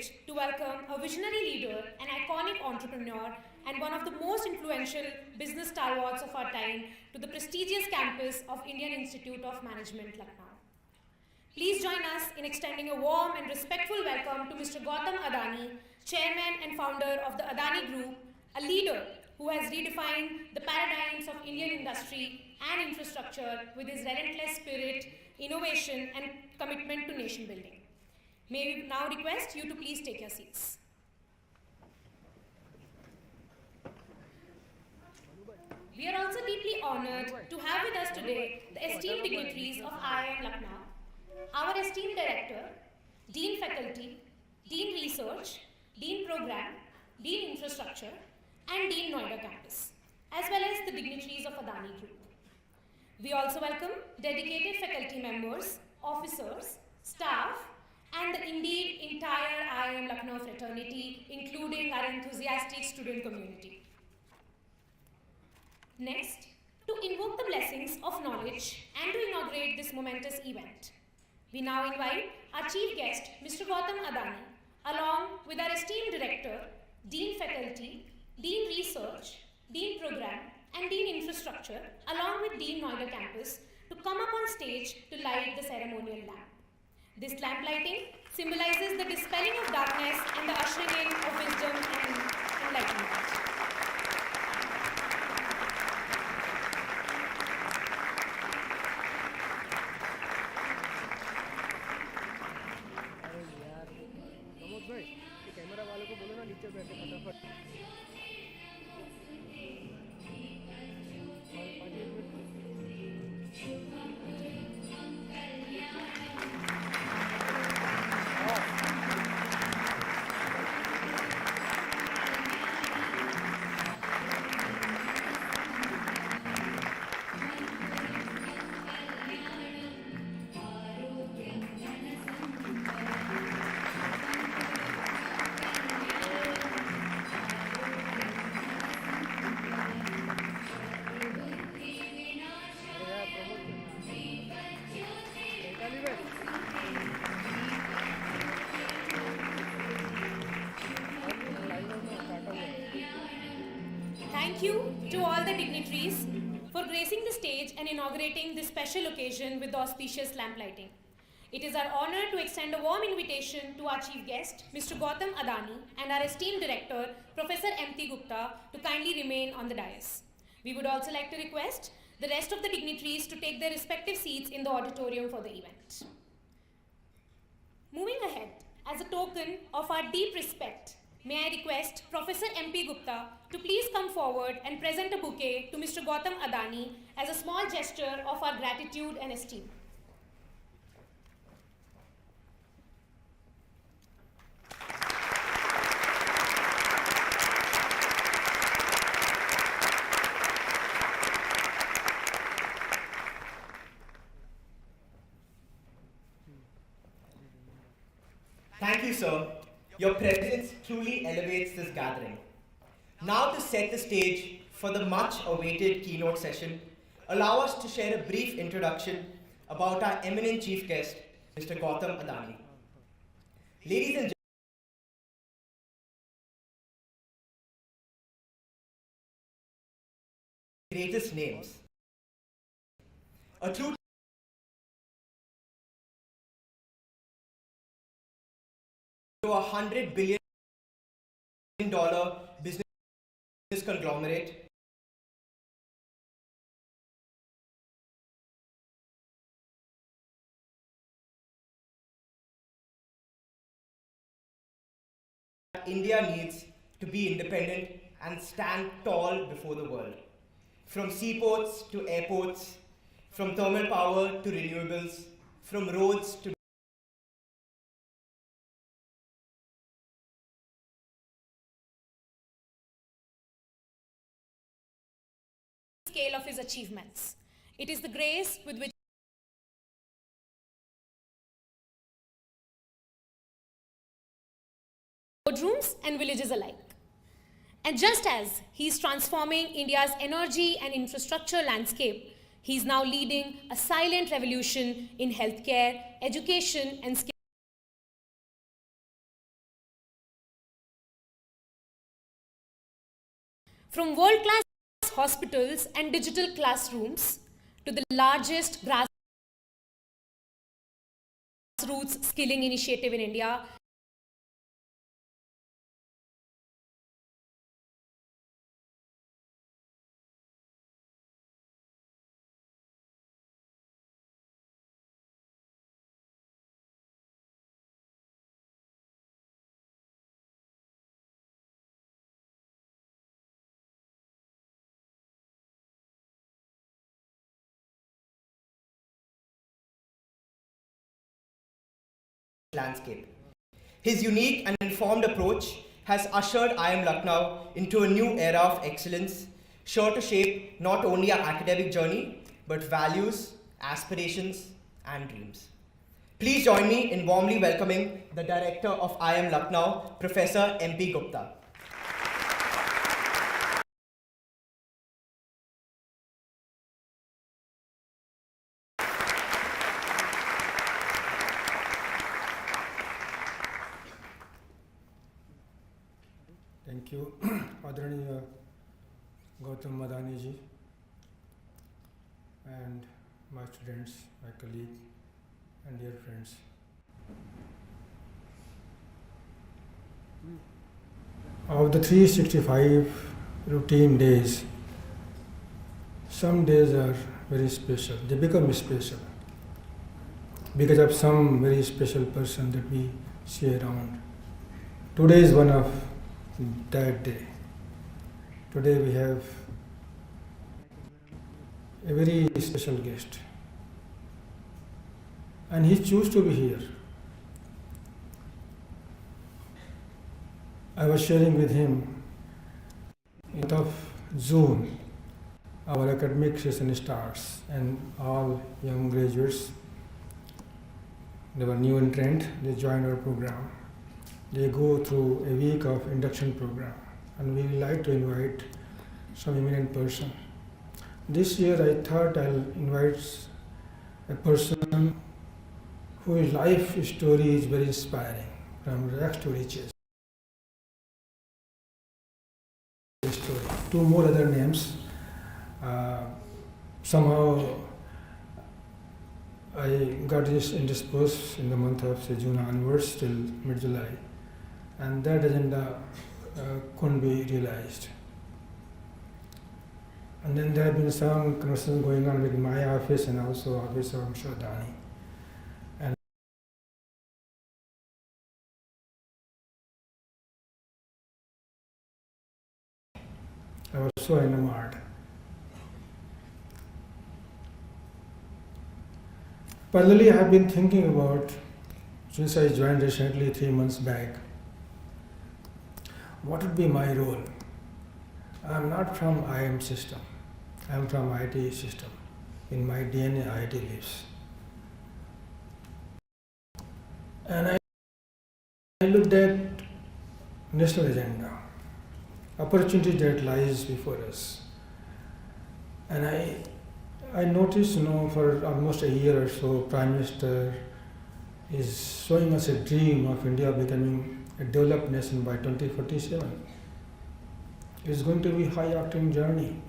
privileged to welcome a visionary leader, an iconic entrepreneur, and one of the most influential business stalwarts of our time to the prestigious campus of Indian Institute of Management, Lucknow. Please join us in extending a warm and respectful welcome to Mr. Gautam Adani, Chairman and founder of the Adani Group, a leader who has redefined the paradigms of Indian industry and infrastructure with his relentless spirit, innovation, and commitment to nation building. May we now request you to please take your seats. We are also deeply honored to have with us today the esteemed dignitaries of IIM Lucknow, our esteemed Director, Dean Faculty, Dean Research, Dean Program, Dean Infrastructure, and Dean Noida Campus, as well as the dignitaries of Adani Group. We also welcome dedicated faculty members, officers, staff, and the entire IIM Lucknow fraternity, including our enthusiastic student community. Next, to invoke the blessings of knowledge and to inaugurate this momentous event, we now invite our chief guest, Mr. Gautam Adani, along with our esteemed Director, Dean Faculty, Dean Research, Dean Program, and Dean Infrastructure, along with Dean Noida Campus, to come up on stage to light the ceremonial lamp. This lamp lighting symbolizes the dispelling of darkness and the ushering in of wisdom and enlightenment. Thank you to all the dignitaries for gracing the stage and inaugurating this special occasion with the auspicious lamp lighting. It is our honor to extend a warm invitation to our chief guest, Mr. Gautam Adani, and our esteemed director, Professor M.T. Gupta, to kindly remain on the dais. We would also like to request the rest of the dignitaries to take their respective seats in the auditorium for the event. Moving ahead, as a token of our deep respect, may I request Professor M.P. Gupta to please come forward and present a bouquet to Mr. Gautam Adani as a small gesture of our gratitude and esteem. Thank you, sir. Your presence truly elevates this gathering. Now, to set the stage for the much-awaited keynote session, allow us to share a brief introduction about our eminent chief guest, Mr. Gautam Adani. Ladies and gentlemen, greatest names. A true to $100 billion business conglomerate. India needs to be independent and stand tall before the world. From seaports to airports, from thermal power to renewables, from roads to scale of his achievements. It is the grace with which boardrooms and villages alike. And just as he's transforming India's energy and infrastructure landscape, he's now leading a silent revolution in healthcare, education, and skill From world-class hospitals and digital classrooms to the largest grassroots skilling initiative in India, landscape. His unique and informed approach has ushered IIM Lucknow into a new era of excellence, sure to shape not only our academic journey, but values, aspirations, and dreams. Please join me in warmly welcoming the Director of IIM Lucknow, Professor MP Gupta. Thank you, Adani Gautam Adani ji, and my students, my colleagues, and dear friends. Of the 365 routine days, some days are very special. They become special because of some very special person that we see around. Today is one of that day. Today we have a very special guest, and he chose to be here. I was sharing with him of June, our academic session starts, and all young graduates, they were new entrant, they joined our program. They go through a week of induction program, and we like to invite some eminent person. This year I thought I'll invite a person whose life story is very inspiring, from rags to riches. Story. Two more other names. Somehow I got this indisposed in the month of June onwards till mid-July, and that agenda couldn't be realized. And then there have been some conversations going on with my office and also office of Samachar Adani. And I was so enamored. Parallelly, I have been thinking about, since I joined recently 3 months back, what would be my role? I am not from IIM system. I am from IT system. In my DNA, IT lives. And I looked at national agenda, opportunity that lies before us. And I noticed, for almost a year or so, Prime Minister is showing us a dream of India becoming a developed nation by 2047. It's going to be a high-octane journey.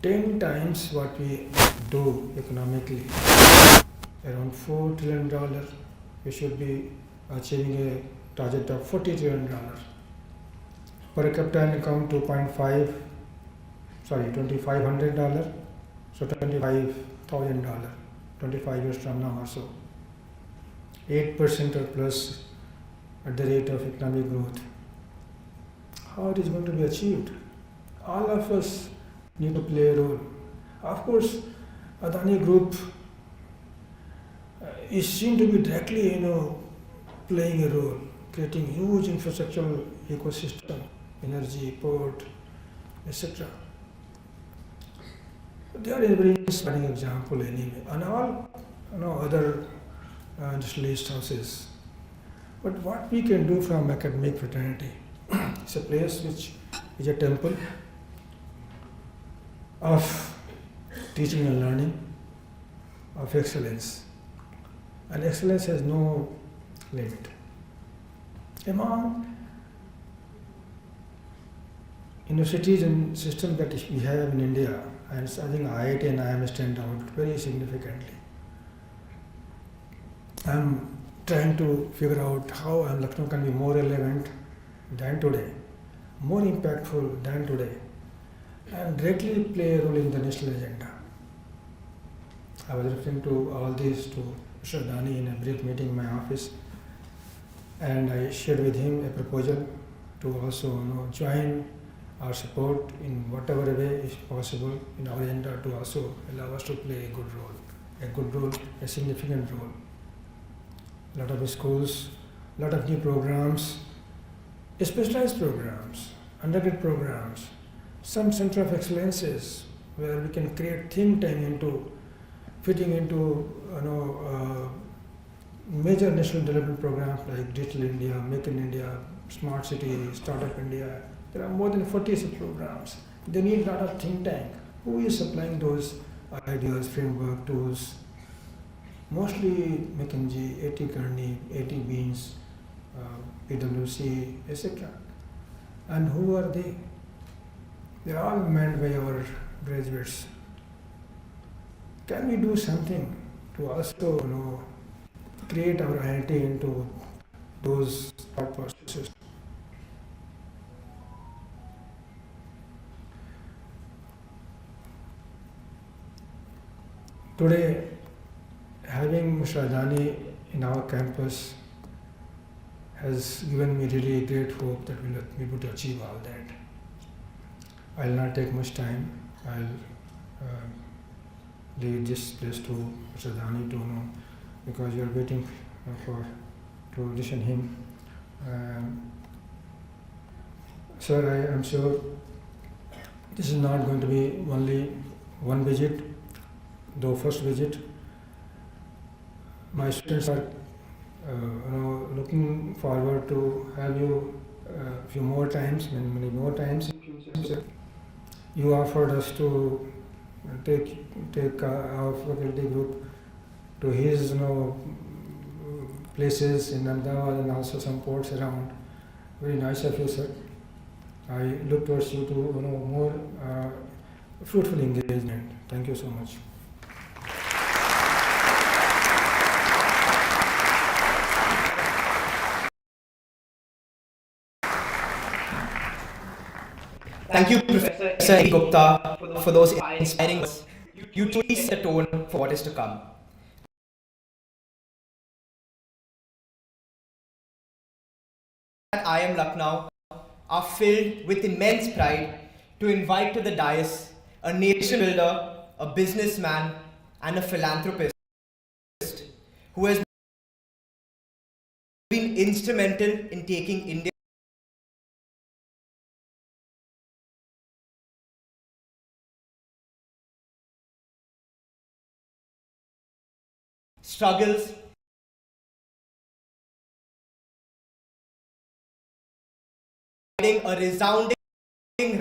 10 times what we do economically, around $4 trillion. We should be achieving a target of $40 trillion. Per capita income $2,500, so $25,000, 25 years from now or so. 8% or plus at the rate of economic growth. How it is going to be achieved? All of us need to play a role. Of course, Adani Group is seen to be directly, playing a role, creating huge infrastructural ecosystem, energy, port, etc. They are a very inspiring example anyway, and all other industrialist houses. But what we can do from academic fraternity, it's a place which is a temple of teaching and learning, of excellence. And excellence has no limit. universities and system that we have in India, and I think IIT and IIM stand out very significantly. I'm trying to figure out how Lucknow can be more relevant than today, more impactful than today, and directly play a role in the national agenda. I was referring to all this to Mr. Adani in a brief meeting in my office, and I shared with him a proposal to also join our support in whatever way is possible in our agenda to also allow us to play a good role, a significant role. A lot of schools, a lot of new programs, specialized programs, undergraduate programs, some center of excellences where we can create think tank into fitting into major national development programs like Digital India, Make in India, Smart City, Startup India. There are more than 40 such programs. They need a lot of think tank. Who is supplying those ideas, framework, tools? Mostly McKinsey, AT Kearney, AT Beans, PwC, etc. And who are they? They are all manned by our graduates. Can we do something to also create our IIT into those thought processes? Today, having Mr. Adani in our campus has given me really great hope that we'll be able to achieve all that. I'll not take much time. I'll leave this place to Mr. Adani to know, because you're waiting to listen him. Sir, I am sure this is not going to be only one visit, though first visit. My students are looking forward to have you a few more times, many more times. You offered us to take our faculty group to his places in Ahmedabad and also some ports around. Very nice of you, sir. I look towards you to more fruitful engagement. Thank you so much. Thank you, Professor Gupta, for those inspiring words. You truly set the tone for what is to come. At IIM Lucknow are filled with immense pride to invite to the dais a nation builder, a businessman, and a philanthropist who has been instrumental in taking India struggles a resounding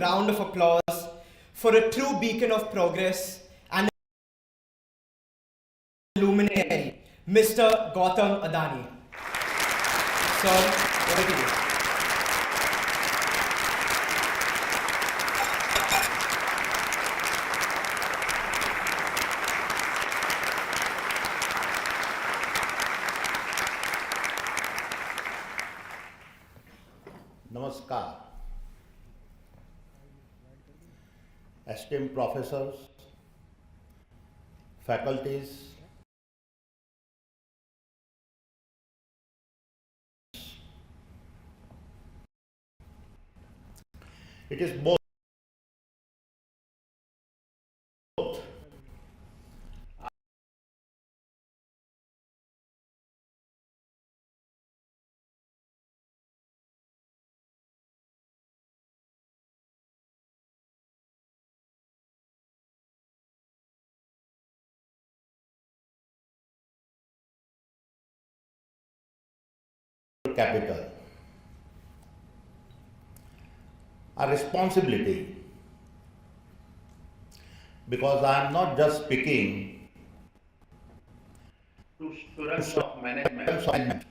round of applause for a true beacon of progress and a luminary, Mr. Gautam Adani. Sir, over to you. Namaskar. Esteemed professors, faculties, it is both capital. A responsibility, because I am not just speaking to students of management,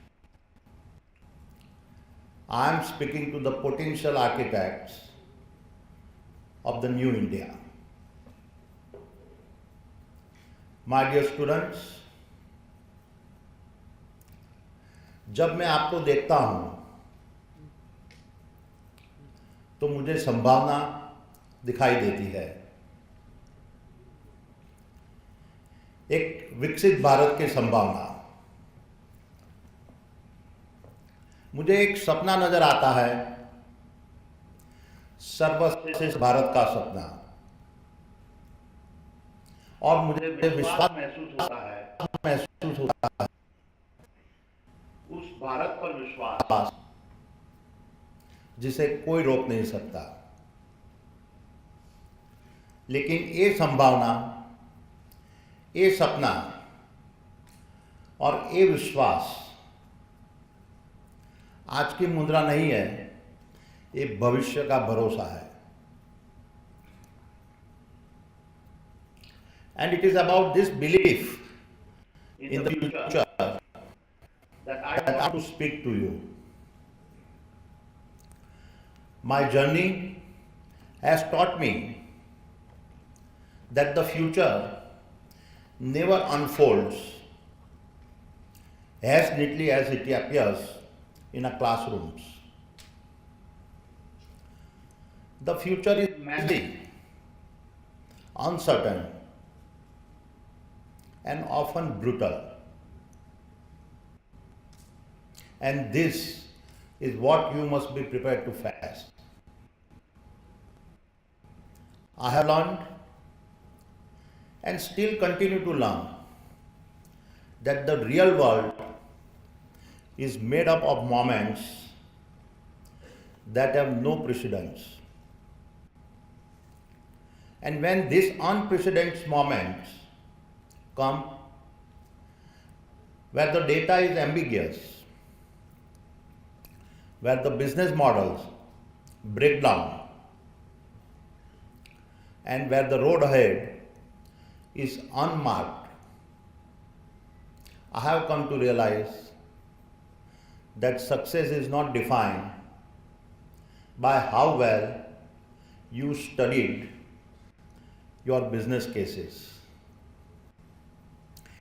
I am speaking to the potential architects of the new India. My dear students, जब मैं आपको देखता हूं तो मुझे संभावना दिखाई देती है, एक विकसित भारत की संभावना। मुझे एक सपना नजर आता है, सर्वश्रेष्ठ भारत का सपना, और मुझे विश्वास महसूस होता है उस भारत पर विश्वास जिसे कोई रोक नहीं सकता। लेकिन ये संभावना, ये सपना और ये विश्वास आज की मुद्रा नहीं है, ये भविष्य का भरोसा है। And it is about this belief in the future that I want to speak to you. My journey has taught me that the future never unfolds as neatly as it appears in a classroom. The future is messy, uncertain, and often brutal. And this is what you must be prepared to face. I have learned and still continue to learn that the real world is made up of moments that have no precedents. And when these unprecedented moments come, where the data is ambiguous, where the business models break down, and where the road ahead is unmarked, I have come to realize that success is not defined by how well you studied your business cases.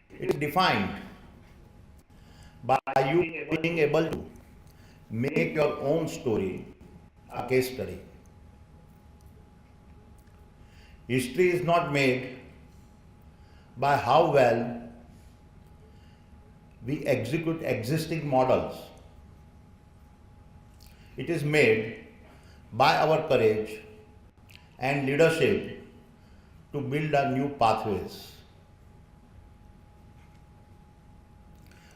It is defined by you being able to make your own story a case study. History is not made by how well we execute existing models. It is made by our courage and leadership to build a new pathways.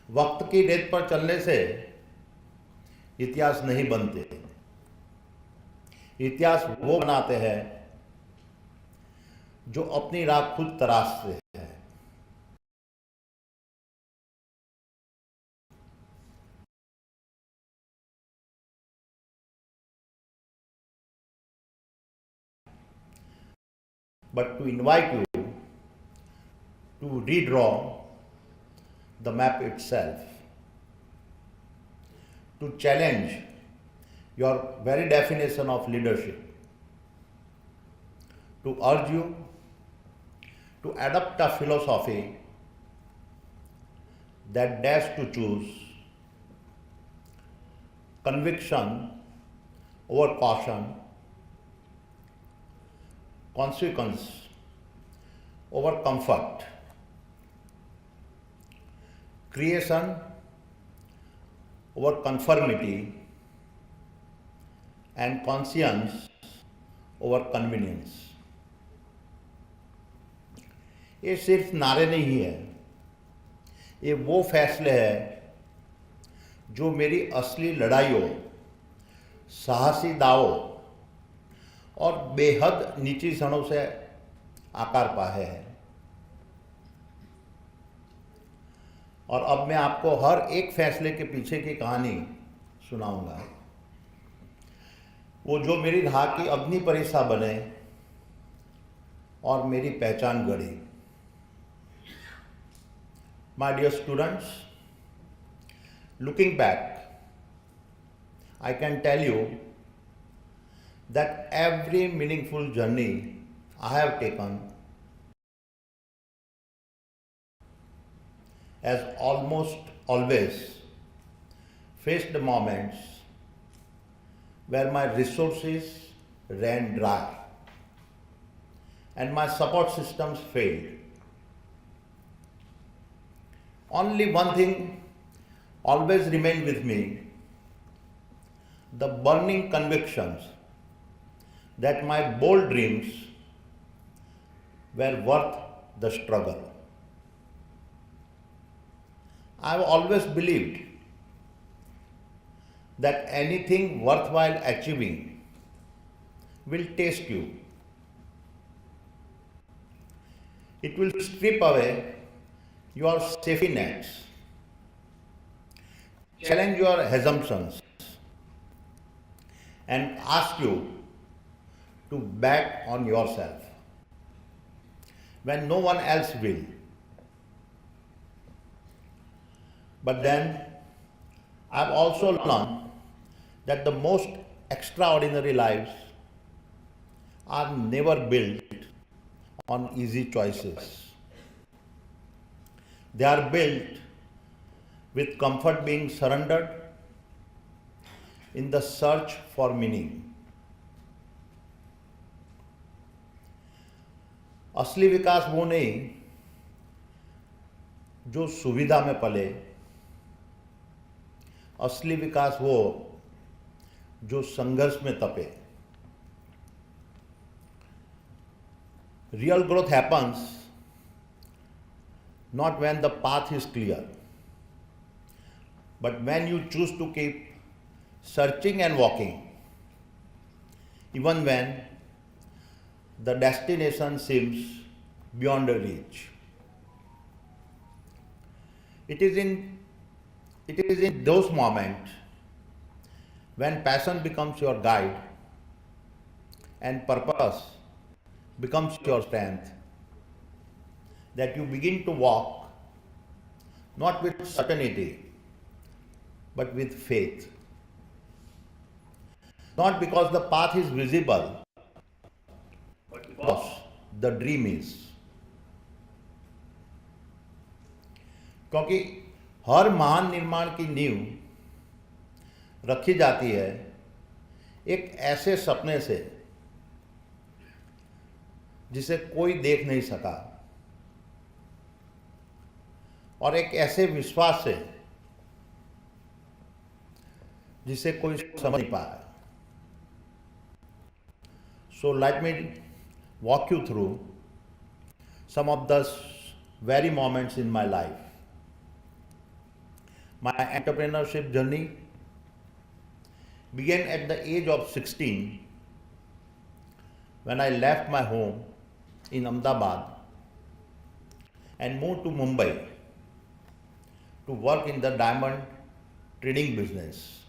वक्त की रेत पर चलने से इतिहास नहीं बनते, इतिहास वो बनाते हैं जो अपनी राह खुद तराशते हैं। But to invite you to redraw the map itself, to challenge your very definition of leadership, to urge you to adopt a philosophy that dares to choose conviction over caution, consequence over comfort, creation over conformity, and conscience over convenience. ये सिर्फ नारे नहीं है, ये वो फैसले हैं जो मेरी असली लड़ाइयों, साहसी दावों और बेहद नीची क्षणों से आकार पाए हैं। और अब मैं आपको हर एक फैसले के पीछे की कहानी सुनाऊंगा, वो जो मेरी राह की अग्नि परीक्षा बने और मेरी पहचान गढ़ी। My dear students, looking back, I can tell you that every meaningful journey I have taken has almost always faced the moments where my resources ran dry and my support systems failed. Only one thing always remained with me: the burning convictions that my bold dreams were worth the struggle. I've always believed that anything worthwhile achieving will test you. It will strip away your safety nets, challenge your assumptions, and ask you to bet on yourself when no one else will. But then I've also learned that the most extraordinary lives are never built on easy choices. They are built with comfort being surrendered in the search for meaning. असली विकास वो नहीं जो सुविधा में पले, असली विकास वो जो संघर्ष में तपे. Real growth happens not when the path is clear, but when you choose to keep searching and walking, even when the destination seems beyond reach. It is in those moments when passion becomes your guide and purpose becomes your strength that you begin to walk not with certainty but with faith. Not because the path is visible, but because the dream is. क्योंकि हर महान निर्माण की नींव रखी जाती है एक ऐसे सपने से जिसे कोई देख नहीं सका और एक ऐसे विश्वास से जिसे कोई समझ नहीं पाया. So let me walk you through some of the very moments in my life. My entrepreneurship journey began at the age of 16 when I left my home in Ahmedabad and moved to Mumbai to work in the diamond trading business.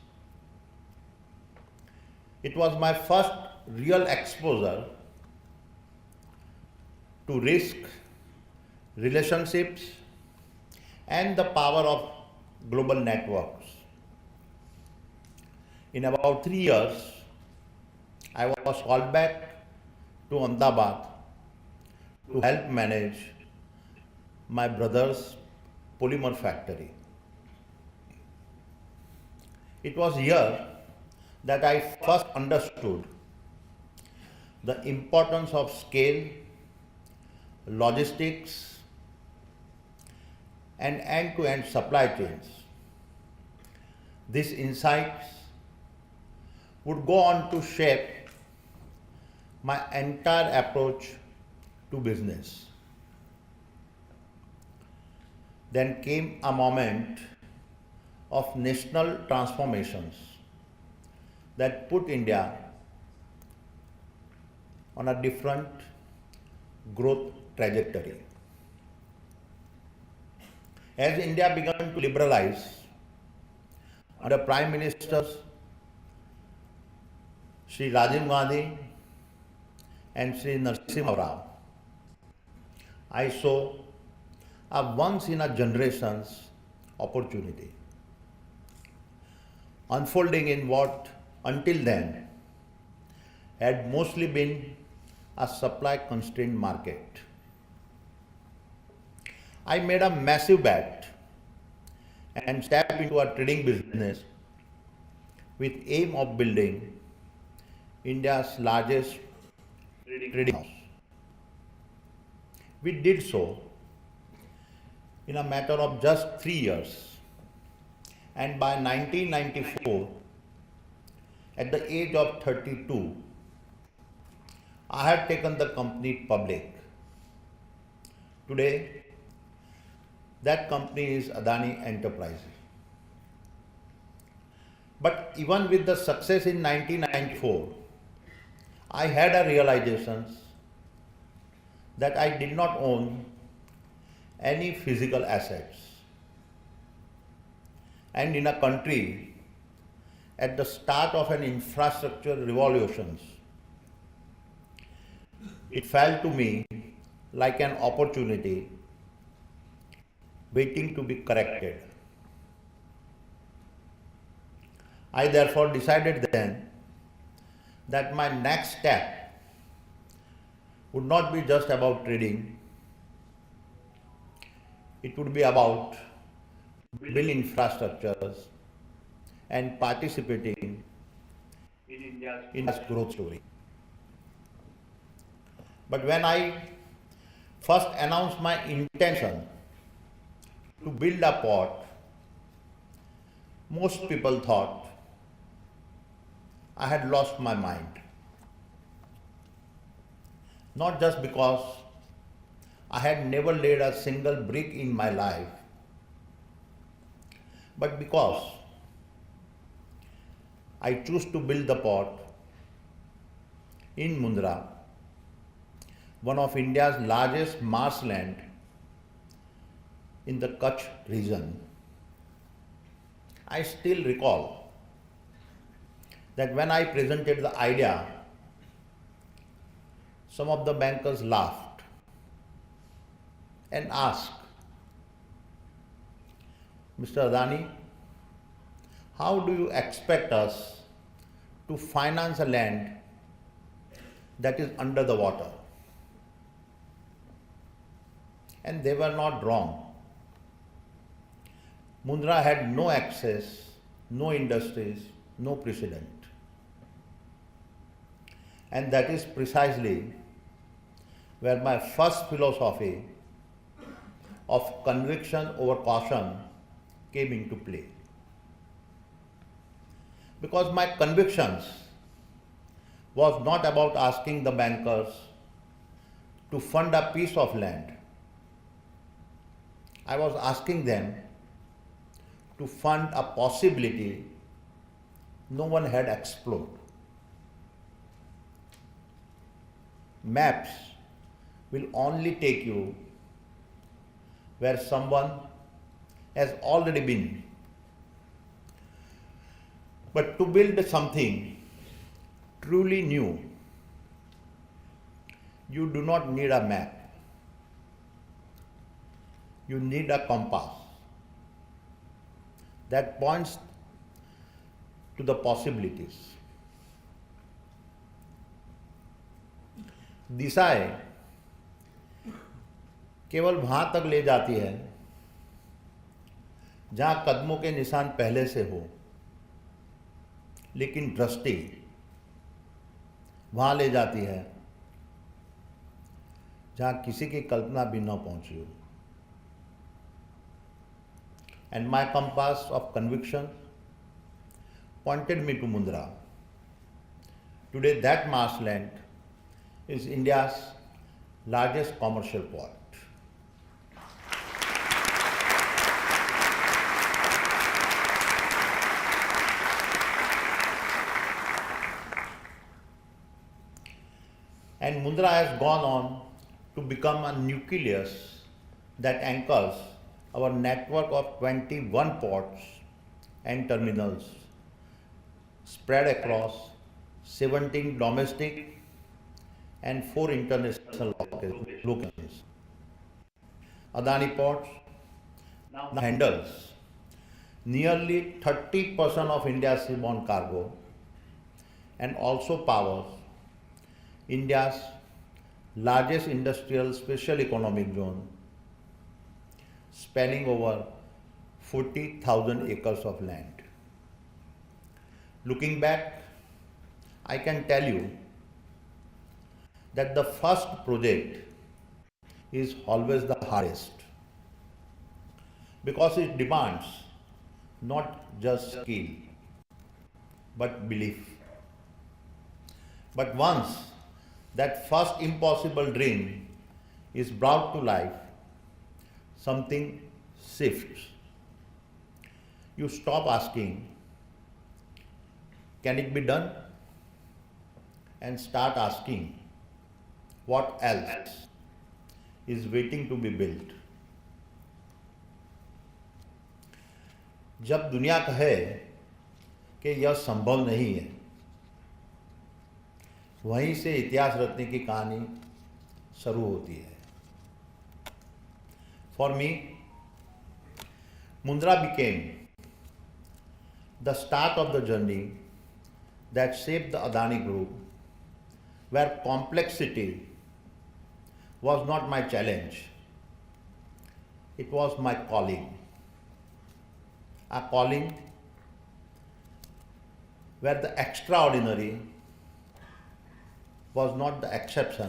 It was my first real exposure to risk, relationships, and the power of global networks. In about 3 years, I was called back to Ahmedabad to help manage my brother's polymer factory. It was here that I first understood the importance of scale, logistics, and end-to-end supply chains. These insights would go on to shape my entire approach to business. Then came a moment of national transformations that put India on a different growth trajectory. As India began to liberalize under Prime Ministers Sri Rajiv Gandhi and Sri Narasimha Rao, I saw a once-in-a-generation's opportunity unfolding in what until then had mostly been a supply constrained market. I made a massive bet and stepped into a trading business with aim of building India's largest trading house. We did so in a matter of just 3 years, and by 1994, at the age of 32, I had taken the company public. Today, that company is Adani Enterprises. But even with the success in 1994, I had a realization that I did not own any physical assets. And in a country at the start of an infrastructure revolution, it felt to me like an opportunity waiting to be corrected. I therefore decided then that my next step would not be just about trading, it would be about building infrastructures and participating in India's growth story. But when I first announced my intention to build a port, most people thought I had lost my mind. Not just because I had never laid a single brick in my life, but because I chose to build the port in Mundra, one of India's largest marshland in the Kutch region. I still recall that when I presented the idea, some of the bankers laughed and asked, Mr. Adani, how do you expect us to finance a land that is under the water? And they were not wrong. Mundra had no access, no industries, no precedent. And that is precisely where my first philosophy of conviction over caution came into play. Because my convictions was not about asking the bankers to fund a piece of land. I was asking them to fund a possibility no one had explored. Maps will only take you where someone has already been. But to build something truly new, you do not need a map. You need a compass that points to the possibilities. दिशाएं केवल वहां तक ले जाती है जहां कदमों के निशान पहले से हो, लेकिन दृष्टि वहां ले जाती है जहां किसी की कल्पना भी न पहुंची हो. And my compass of conviction pointed me to Mundra. Today that marshland is India's largest commercial port. And Mundra has gone on to become a nucleus that anchors our network of 21 ports and terminals spread across 17 domestic and 4 international locations. Adani Ports now handles nearly 30% of India's seaborne cargo and also powers India's largest industrial special economic zone, spanning over 40,000 acres of land. Looking back, I can tell you that the first project is always the hardest because it demands not just skill but belief. But once that first impossible dream is brought to life, something shifts. You stop asking, can it be done? And start asking, what else is waiting to be built? जब दुनिया कहे कि यह संभव नहीं है, वहीं से इतिहास रचने की कहानी शुरू होती है. For me, Mundra became the start of the journey that shaped the Adani Group, where complexity was not my challenge, it was my calling. A calling where the extraordinary was not the exception.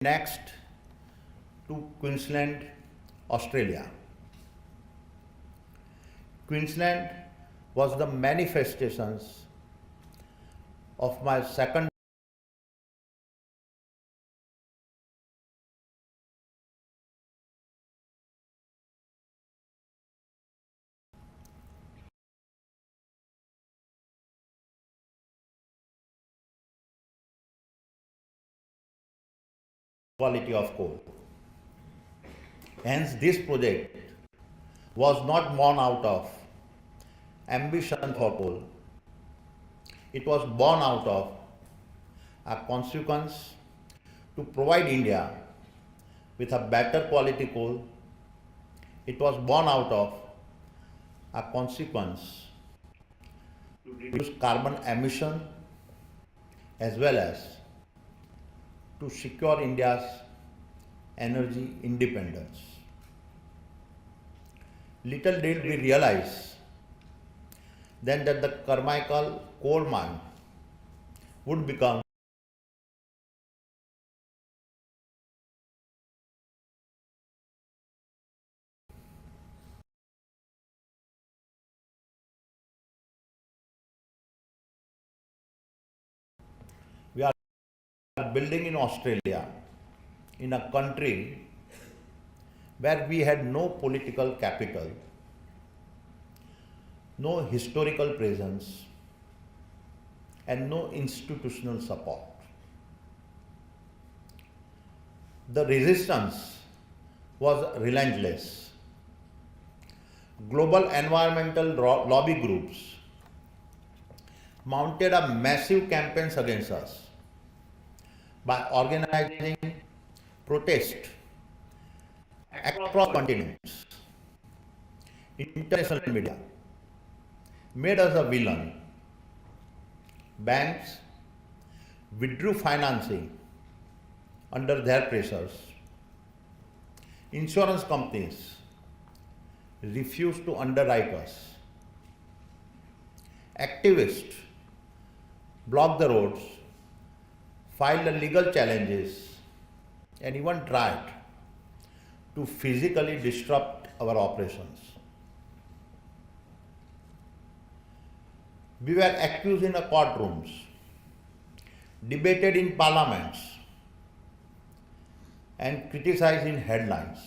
Next to Queensland, Australia. Queensland was the manifestations of my second quality of coal. Hence, this project was not born out of ambition for coal. It was born out of a consequence to provide India with a better quality coal. It was born out of a consequence to reduce carbon emission as well as to secure India's energy independence. Little did we realize then that the Carmichael coal mine would become we are building in Australia, in a country where we had no political capital, no historical presence, and no institutional support. The resistance was relentless. Global environmental lobby groups mounted a massive campaigns against us by organizing protests across continents. International media made us a villain. Banks withdrew financing under their pressures. Insurance companies refused to underwrite us. Activists blocked the roads, filed legal challenges, and even tried to physically disrupt our operations. We were accused in the courtrooms, debated in parliaments, and criticized in headlines.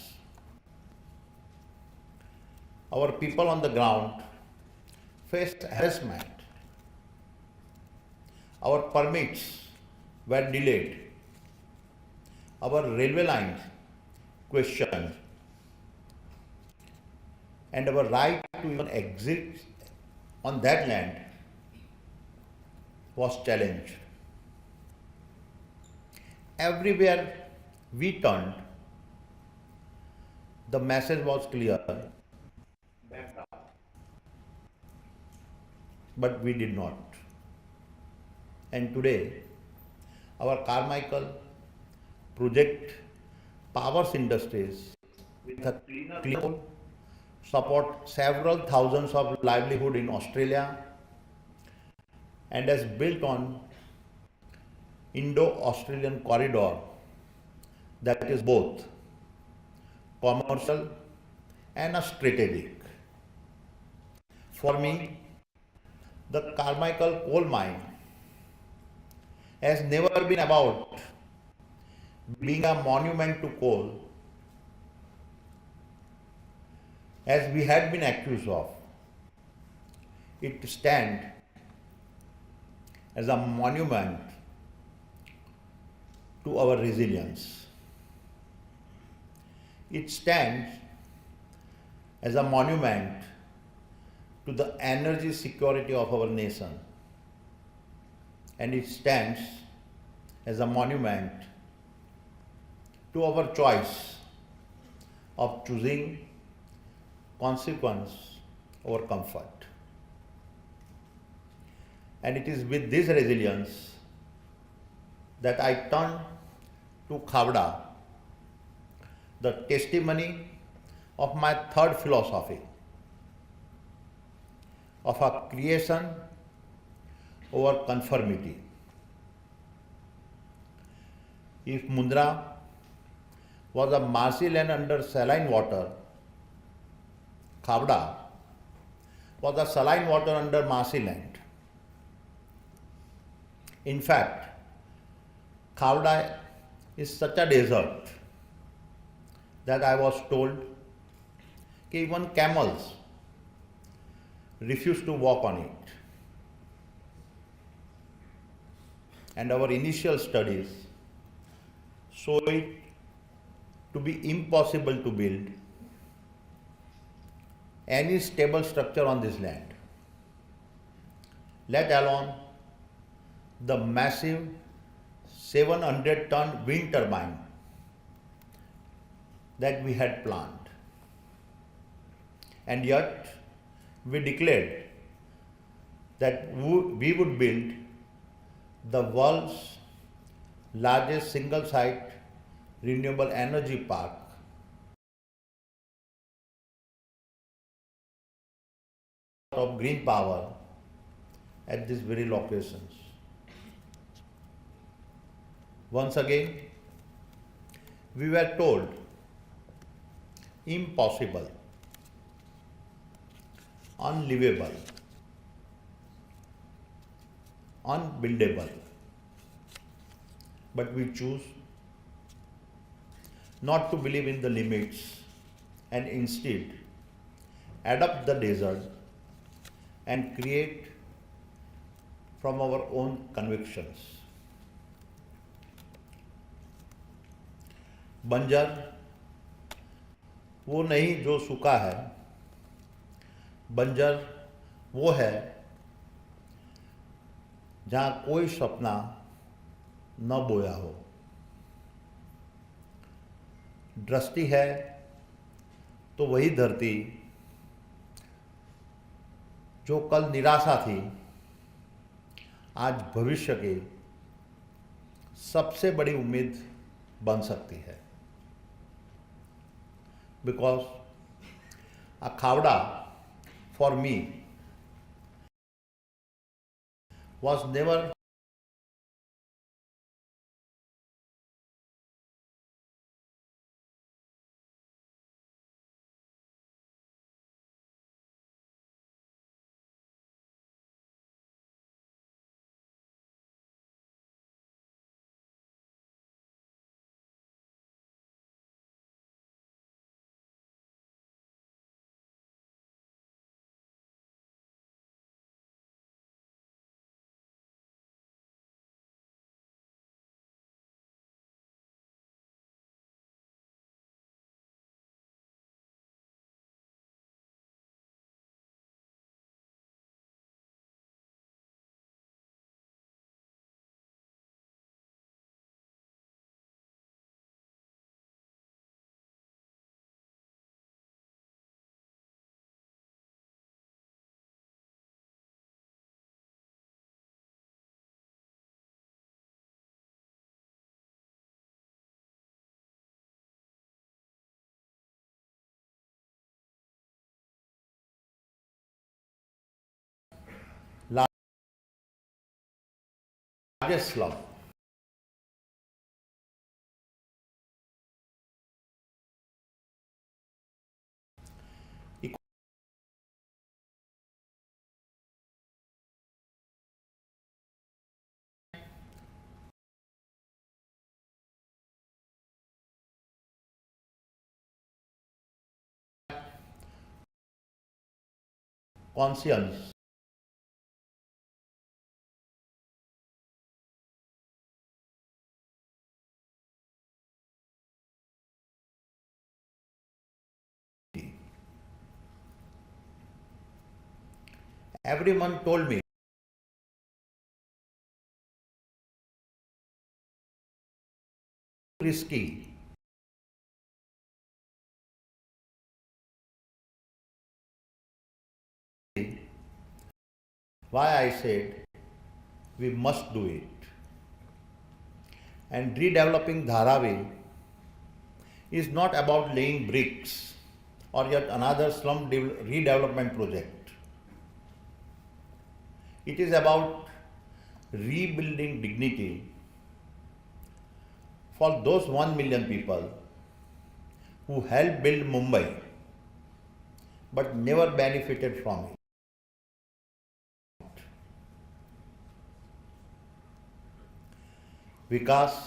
Our people on the ground faced harassment. Our permits were delayed. Our railway lines questioned. And our right to even exist on that land was challenged. Everywhere we turned, the message was clear. but we did not. And today, our Carmichael project powers industries with a cleaner coal, support several thousands of livelihood in Australia, and has built on Indo-Australian corridor that is both commercial and a strategic. For me, the Carmichael coal mine has never been about being a monument to coal as we had been accused of. It stands as a monument to our resilience. It stands as a monument to the energy security of our nation. And it stands as a monument to our choice of choosing consequence over comfort. And it is with this resilience that I turn to Khavda, the testimony of my third philosophy of a creation over conformity. If Mundra was a marshy land under saline water, Khavda was a saline water under marshy land. In fact, Khavda is such a desert that I was told that even camels refuse to walk on it. And our initial studies show it to be impossible to build any stable structure on this land, let alone the massive 700-ton wind turbine that we had planned. And yet, we declared that we would build the world's largest single-site renewable energy park of green power at these very locations. Once again, we were told impossible, unlivable, unbuildable. But we choose not to believe in the limits and instead adapt the desert and create from our own convictions. बंजर वो नहीं जो सूखा है, बंजर वो है जहाँ कोई सपना न बोया हो। दृष्टि है तो वही धरती जो कल निराशा थी, आज भविष्य की सबसे बड़ी उम्मीद बन सकती है। Because a Khavda for me was never largest slum. Conscience. Everyone told me risky. Why I said we must do it. And redeveloping Dharavi is not about laying bricks or yet another slum redevelopment project. It is about rebuilding dignity for those 1 million people who helped build Mumbai but never benefited from it. विकास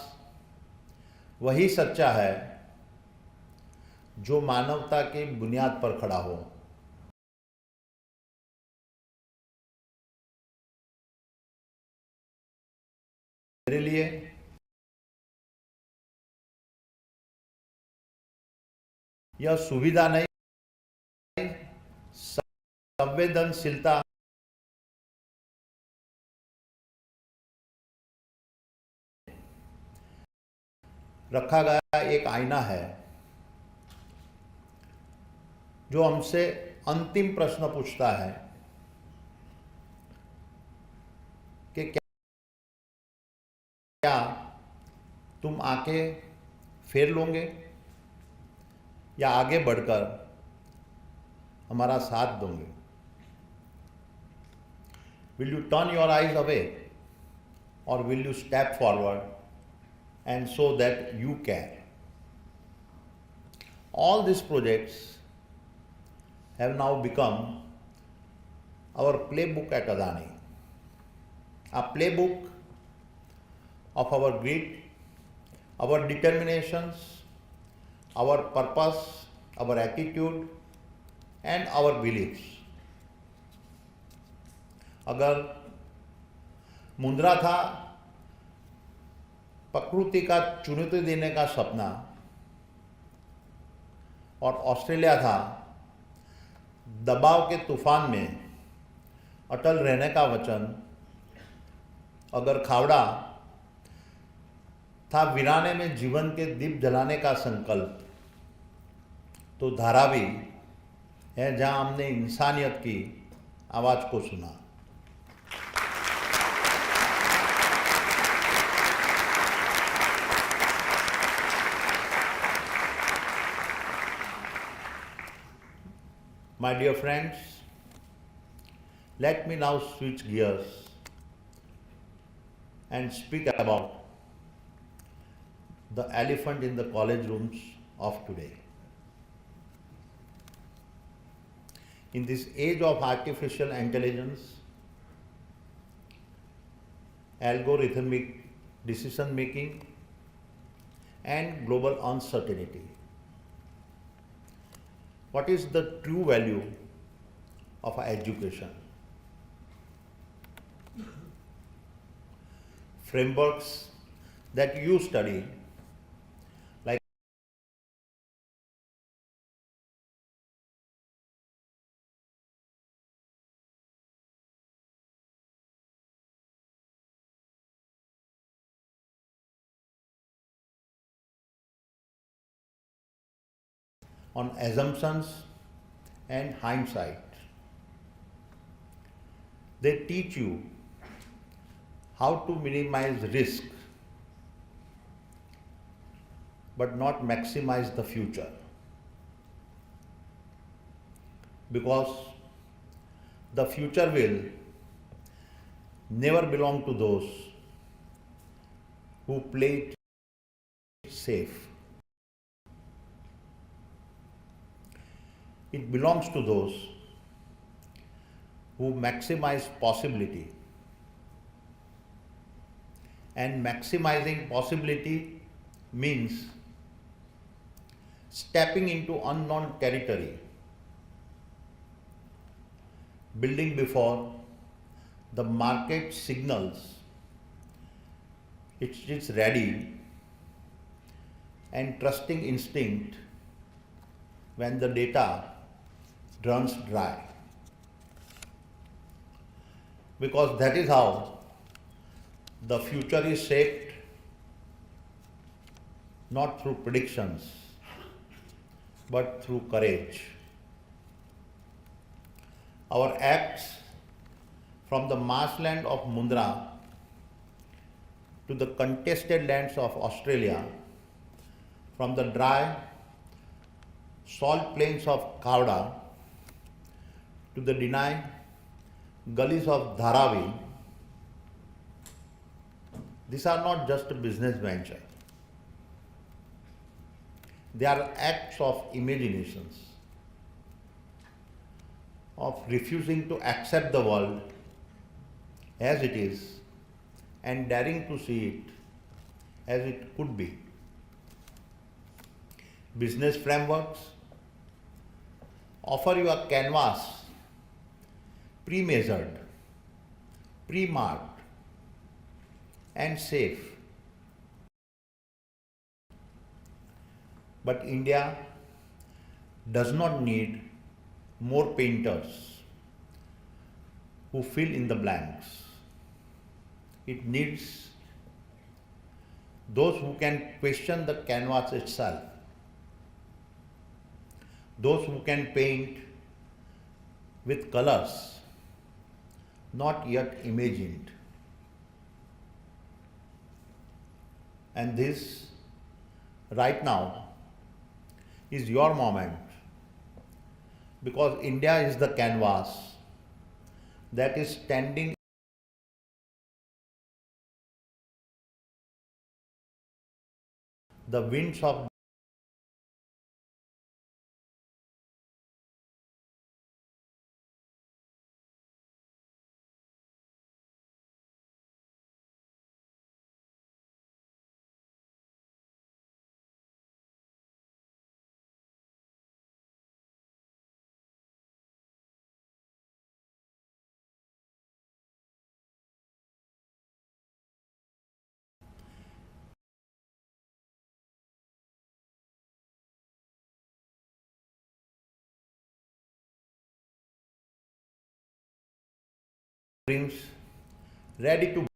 वही सच्चा है जो मानवता की बुनियाद पर खड़ा हो। मेरे लिए यह सुविधा नहीं, संवेदनशीलता रखा गया एक आईना है जो हमसे अंतिम प्रश्न पूछता है कि क्या तुम आंखें फेर लोगे या आगे बढ़कर हमारा साथ दोगे। Will you turn your eyes away or will you step forward and show that you care? All these projects have now become our playbook at Adani, a playbook of our grit, our determinations, our purpose, our attitude and our beliefs. अगर मुंद्रा था प्रकृति का चुनौती देने का सपना और Australia था दबाव के तूफान में अटल रहने का वचन, अगर खावड़ा था वीराने में जीवन के दीप जलाने का संकल्प, तो धारावी है जहां हमने इंसानियत की आवाज को सुना। My dear friends, let me now switch gears and speak about the elephant in the college rooms of today. In this age of artificial intelligence, algorithmic decision making, and global uncertainty, what is the true value of education? Frameworks that you study, like on assumptions and hindsight. They teach you how to minimize risk but not maximize the future. Because the future will never belong to those who play it safe. It belongs to those who maximize possibility. And maximizing possibility means stepping into unknown territory, building before the market signals it's ready, and trusting instinct when the data runs dry. Because that is how the future is shaped, not through predictions, but through courage. Our acts, from the marshland of Mundra to the contested lands of Australia, from the dry salt plains of Khavda to the denied gullies of Dharavi, these are not just a business venture. They are acts of imaginations, of refusing to accept the world as it is and daring to see it as it could be. Business frameworks offer you a canvas pre-measured, pre-marked and safe. But India does not need more painters who fill in the blanks. It needs those who can question the canvas itself, those who can paint with colors not yet imagined. And this, right now, is your moment, because India is the canvas that is standing the winds of dreams ready to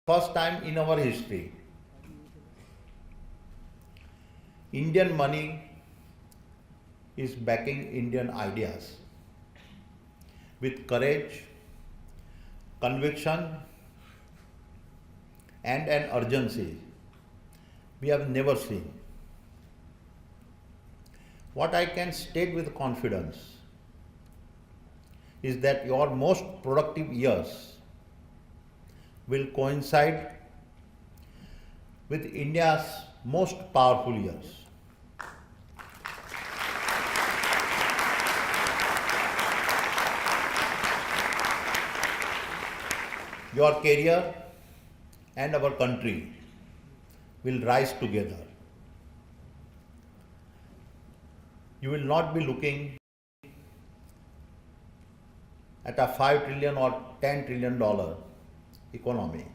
first time in our history, Indian money is backing Indian ideas with courage, conviction, and an urgency we have never seen. What I can state with confidence is that your most productive years will coincide with India's most powerful years. Your career and our country will rise together. You will not be looking at a 5 trillion or 10 trillion dollar economy.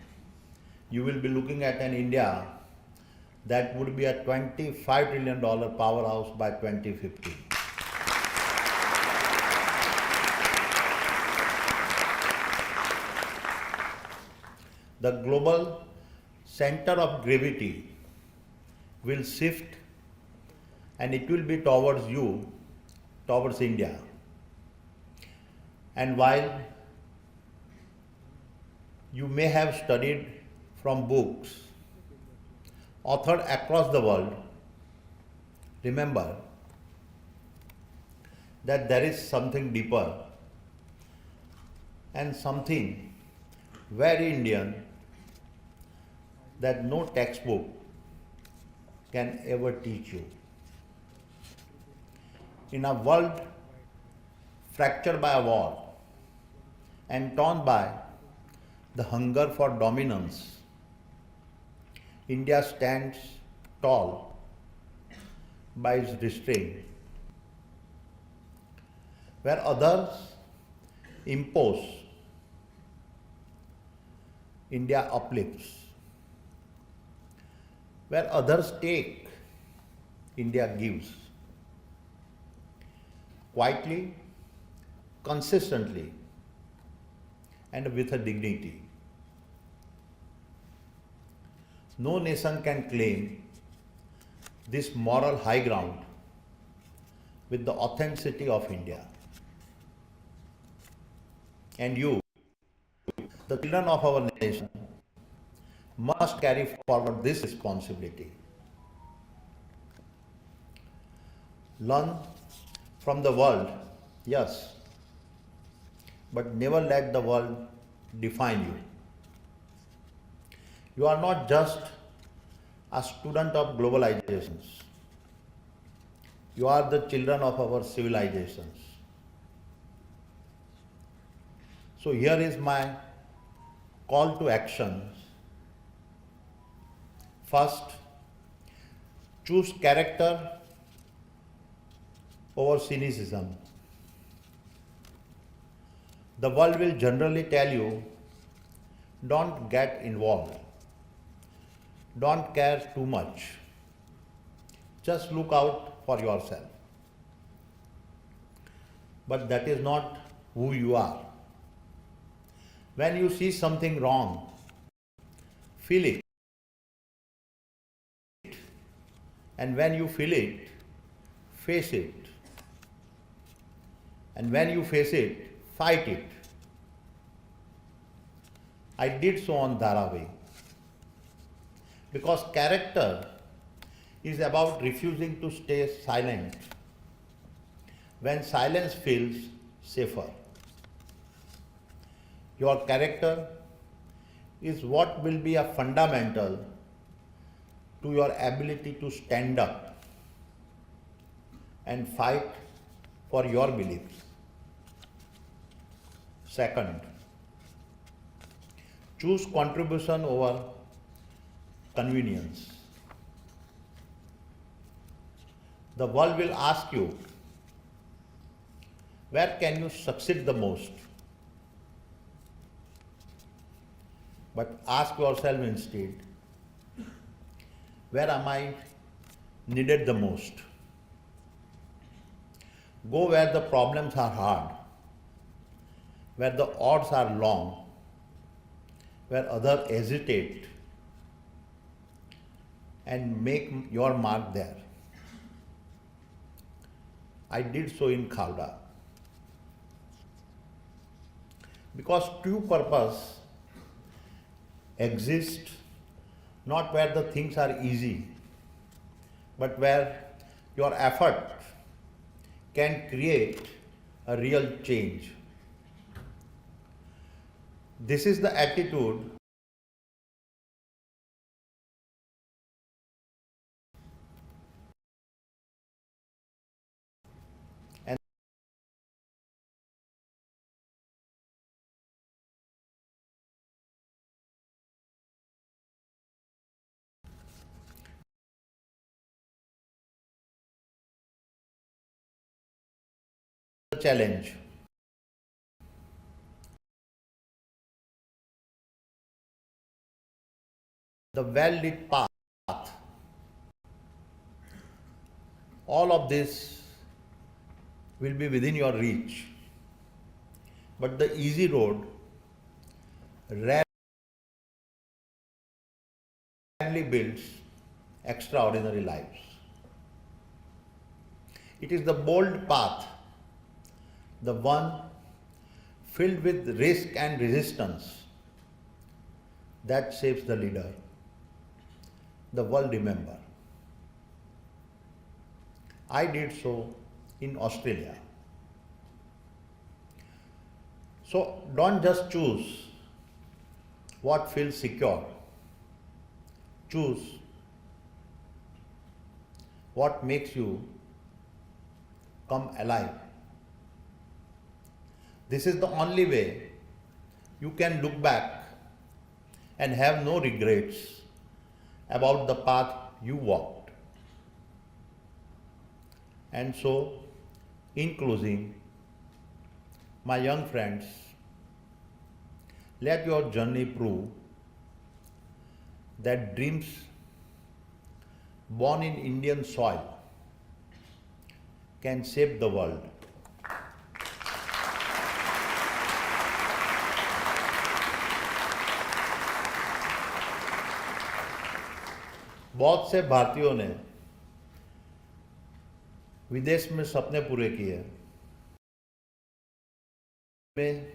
You will be looking at an India that would be a $25 trillion powerhouse by 2050. The global center of gravity will shift and it will be towards you, towards India. And while you may have studied from books authored across the world, remember that there is something deeper and something very Indian that no textbook can ever teach you. In a world fractured by a war and torn by the hunger for dominance, India stands tall by its restraint. Where others impose, India uplifts. Where others take, India gives. Quietly, consistently, and with a dignity. No nation can claim this moral high ground with the authenticity of India. And you, the children of our nation, must carry forward this responsibility. Learn from the world, yes, but never let the world define you. You are not just a student of globalizations. You are the children of our civilizations. So here is my call to action. First, choose character over cynicism. The world will generally tell you, don't get involved. Don't care too much. Just look out for yourself. But that is not who you are. When you see something wrong, feel it. And when you feel it, face it. And when you face it, fight it. I did so on Dharavi. Because character is about refusing to stay silent when silence feels safer. Your character is what will be a fundamental to your ability to stand up and fight for your beliefs. Second, choose contribution over convenience. The world will ask you, where can you succeed the most? But ask yourself instead, where am I needed the most? Go where the problems are hard, where the odds are long, where others hesitate, and make your mark there. I did so in Khavda. Because true purpose exists not where the things are easy, but where your effort can create a real change. This is the attitude challenge. The well-lit path. All of this will be within your reach. But the easy road rarely builds extraordinary lives. It is the bold path, the one filled with risk and resistance, that shapes the leader the world remember. I did so in Australia. So don't just choose what feels secure. Choose what makes you come alive. This is the only way you can look back and have no regrets about the path you walked. And so, in closing, my young friends, let your journey prove that dreams born in Indian soil can shape the world. बहुत से भारतीयों ने विदेश में सपने पूरे किए, में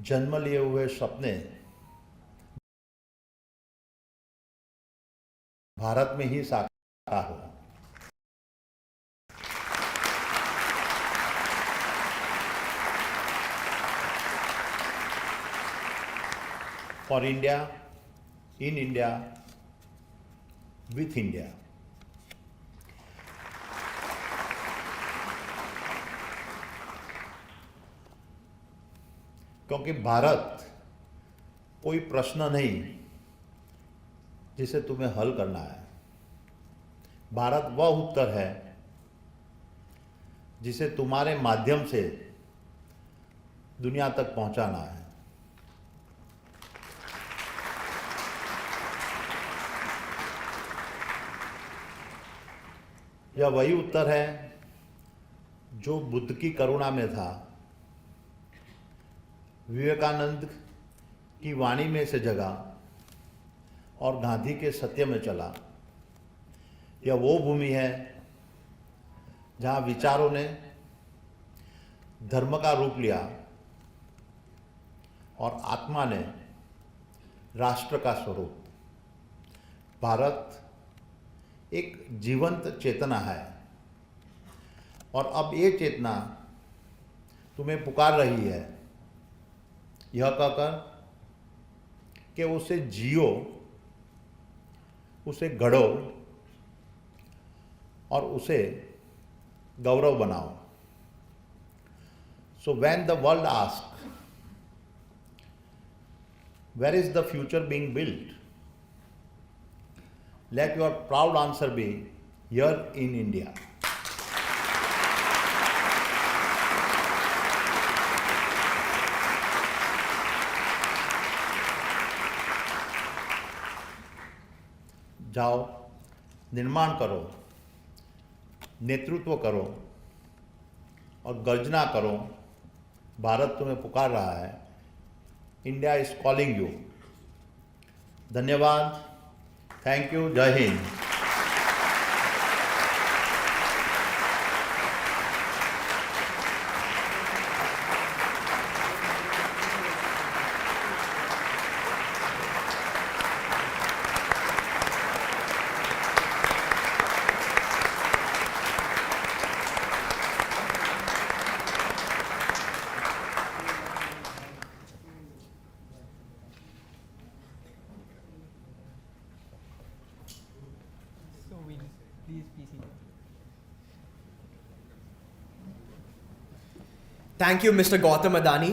जन्म लिए हुए सपने भारत में ही साकार हो। For India, in India, with India. क्योंकि भारत कोई प्रश्न नहीं जिसे तुम्हें हल करना है। भारत वह उत्तर है जिसे तुम्हारे माध्यम से दुनिया तक पहुंचाना है। यह वही उत्तर है जो बुद्ध की करुणा में था, विवेकानंद की वाणी में से जगा और गांधी के सत्य में चला। यह वो भूमि है जहाँ विचारों ने धर्म का रूप लिया और आत्मा ने राष्ट्र का स्वरूप। भारत एक जीवंत चेतना है और अब ये चेतना तुम्हें पुकार रही है, यह कहकर कि उसे जियो, उसे गढ़ो और उसे गौरव बनाओ। So when the world asks, where is the future being built? Let your proud answer be, here in India. जाओ, निर्माण करो, नेतृत्व करो और गर्जना करो। भारत तुम्हें पुकार रहा है। India is calling you. धन्यवाद। Thank you. जय Hind. Thank you, Mr. Gautam Adani.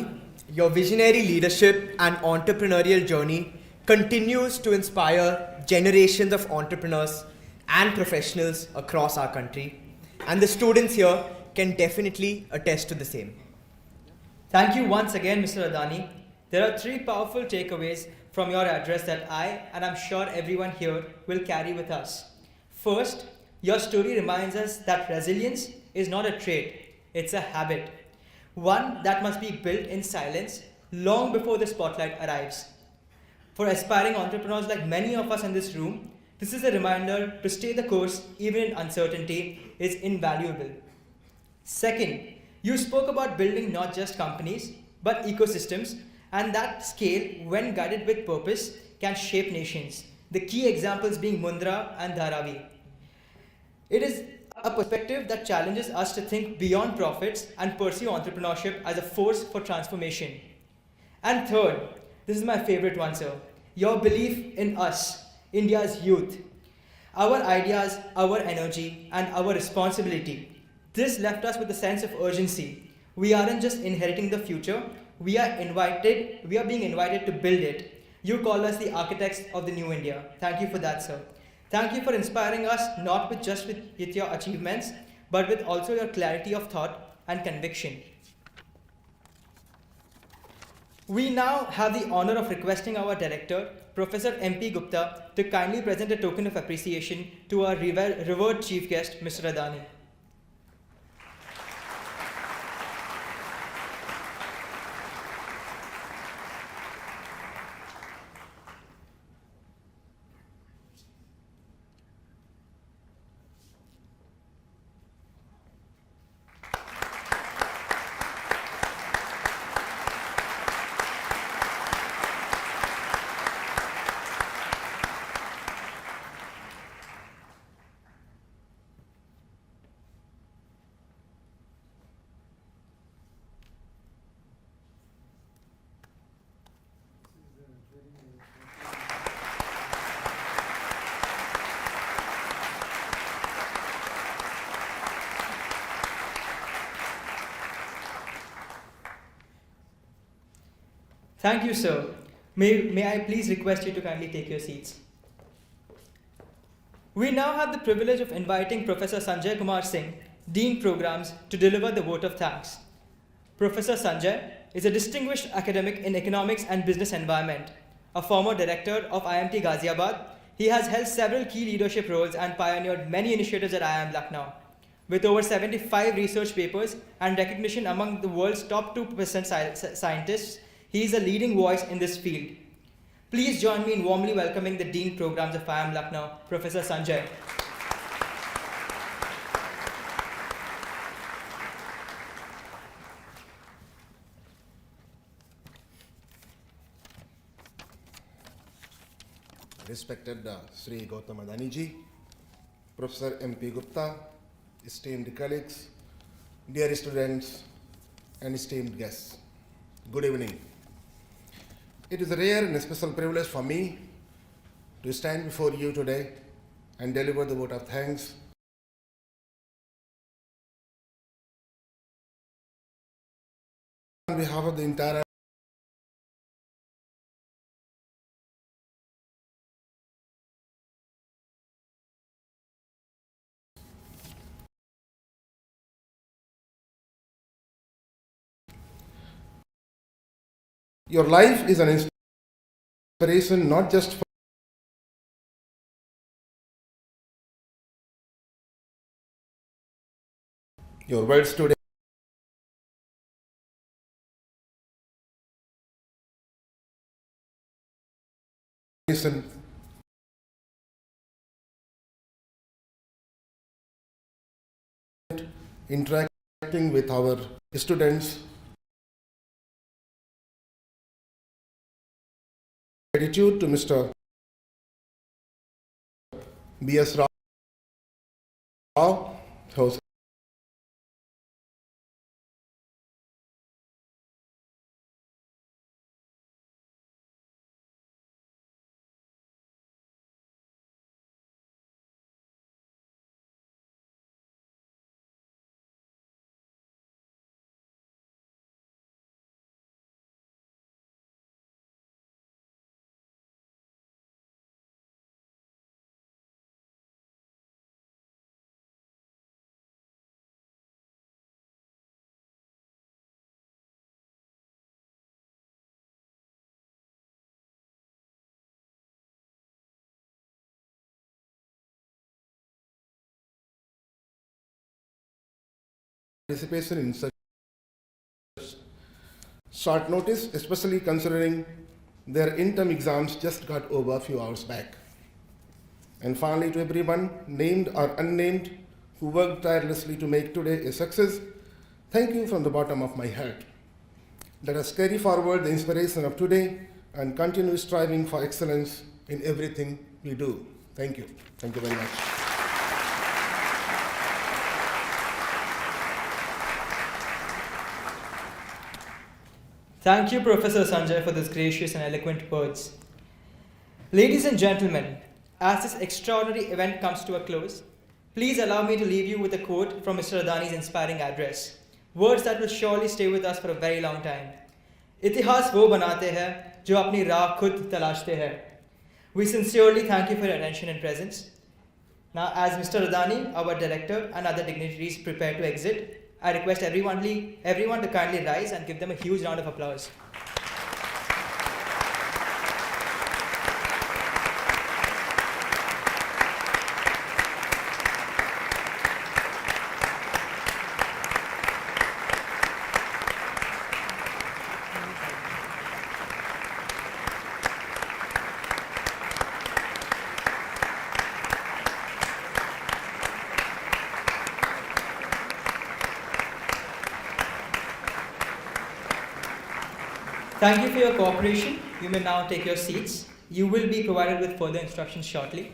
Your visionary leadership and entrepreneurial journey continues to inspire generations of entrepreneurs and professionals across our country. And the students here can definitely attest to the same. Thank you once again, Mr. Adani. There are three powerful takeaways from your address that I, and I'm sure everyone here, will carry with us. First, your story reminds us that resilience is not a trait, it's a habit. One that must be built in silence long before the spotlight arrives. For aspiring entrepreneurs like many of us in this room, this is a reminder to stay the course even in uncertainty is invaluable. Second, you spoke about building not just companies, but ecosystems, and that scale, when guided with purpose, can shape nations. The key examples being Mundra and Dharavi. It is a perspective that challenges us to think beyond profits and pursue entrepreneurship as a force for transformation. And third, this is my favorite one, sir, your belief in us, India's youth, our ideas, our energy, and our responsibility. This left us with a sense of urgency. We aren't just inheriting the future, we are being invited to build it. You call us the architects of the new India. Thank you for that, sir. Thank you for inspiring us not with your achievements, but with also your clarity of thought and conviction. We now have the honor of requesting our director, Professor M.P. Gupta, to kindly present a token of appreciation to our revered chief guest, Mr. Adani. Thank you, sir. May I please request you to kindly take your seats. We now have the privilege of inviting Professor Sanjay Kumar Singh, Dean Programs, to deliver the vote of thanks. Professor Sanjay is a distinguished academic in economics and business environment. A former director of IIM Ghaziabad, he has held several key leadership roles and pioneered many initiatives at IIM Lucknow. With over 75 research papers and recognition among the world's top 2% scientists, he is a leading voice in this field. Please join me in warmly welcoming the Dean Programs of IIM Lucknow, Professor Sanjay. Respected Sri Gautam Adani ji, Professor M.P. Gupta, esteemed colleagues, dear students, and esteemed guests, good evening. It is a rare and a special privilege for me to stand before you today and deliver the vote of thanks on behalf of the entire Your life is an inspiration not just for your words today. Interacting with our students. Gratitude to Mr. B.S. Rao, who's participation in such short notice, especially considering their interim exams just got over a few hours back. And finally, to everyone, named or unnamed, who worked tirelessly to make today a success, thank you from the bottom of my heart. Let us carry forward the inspiration of today and continue striving for excellence in everything we do. Thank you. Thank you very much. Thank you, Professor Sanjay, for those gracious and eloquent words. Ladies and gentlemen, as this extraordinary event comes to a close, please allow me to leave you with a quote from Mr. Adani's inspiring address. Words that will surely stay with us for a very long time. इतिहास वो बनाते हैं जो अपनी राह खुद तलाशते हैं. We sincerely thank you for your attention and presence. Now, as Mr. Adani, our director, and other dignitaries prepare to exit, I request everyone to kindly rise and give them a huge round of applause. Thank you for your cooperation. You may now take your seats. You will be provided with further instructions shortly.